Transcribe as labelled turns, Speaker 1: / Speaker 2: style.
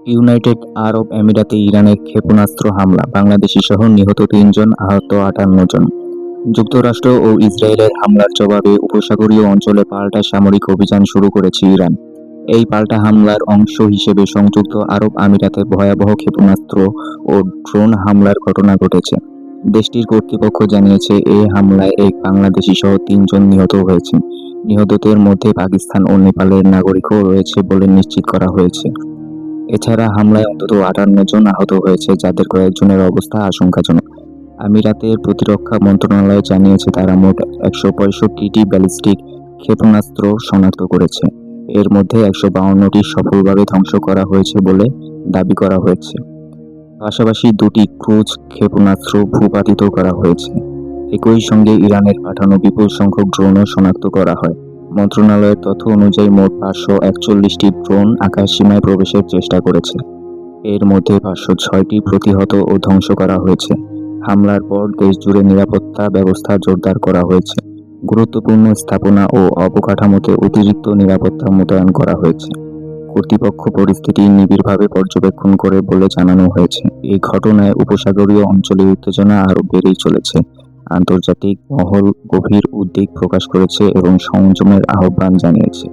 Speaker 1: United আরব আমিরাতে ইরানের ক্ষেপণাস্ত্র হামলা, বাংলাদেশি সহ নিহত ৩ জন, আহত ৫৮ জন। যুক্তরাষ্ট্র ও ইসরায়েলের হামলার জবাবে উপসাগরীয় অঞ্চলে পাল্টা সামরিক অভিযান শুরু করেছে ইরান। এই পাল্টা হামলার অংশ হিসেবে সংযুক্ত আরব আমিরাতে ভয়াবহ ক্ষেপণাস্ত্র ও ড্রোন হামলার ঘটনা ঘটেছে। দেশটির কর্তৃপক্ষ জানিয়েছে, এই হামলায় এক বাংলাদেশি সহ ৩ জন নিহত হয়েছেন। নিহতদের মধ্যে পাকিস্তান ও নেপালের নাগরিকও রয়েছে বলে নিশ্চিত করা হয়েছে। এছাড়া হামলায় অন্তত ৫৮ জন আহত হয়েছে, যাদের কয়েকজনের অবস্থা আশঙ্কাজনক। আমিরাতের প্রতিরক্ষা মন্ত্রণালয় জানিয়েছে, তারা মোট ১৬৫টি ব্যালিস্টিক ক্ষেপণাস্ত্র শনাক্ত করেছে। এর মধ্যে ১৫২টি সফলভাবে ধ্বংস করা হয়েছে বলে দাবি করা হয়েছে। পাশাপাশি ২টি ক্রুজ ক্ষেপণাস্ত্র ভূপাতিত করা হয়েছে। একই সঙ্গে ইরানের পাঠানো বিপুল সংখ্যক ড্রোনও শনাক্ত করা হয়। মন্ত্রণালয়ের তথ্য অনুযায়ী মোট ৫৪১টি ড্রোন আকাশসীমায় প্রবেশের চেষ্টা করেছে। এর মধ্যে ৫০৬টি প্রতিহত ও ধ্বংস করা হয়েছে। হামলার পর দেশজুড়ে নিরাপত্তা ব্যবস্থা জোরদার করা হয়েছে। গুরুত্বপূর্ণ স্থাপনা ও অবকাঠামোতে অতিরিক্ত নিরাপত্তা মোতায়েন করা হয়েছে। কর্তৃপক্ষ পরিস্থিতি নিবিড়ভাবে পর্যবেক্ষণ করে বলে জানানো হয়েছে। এই ঘটনায় উপসাগরীয় অঞ্চলে উত্তেজনা আরও বেড়েই চলেছে। আন্তর্জাতিক মহল গভীর উদ্বেগ প্রকাশ করেছে এবং সংযমের আহ্বান জানিয়েছে।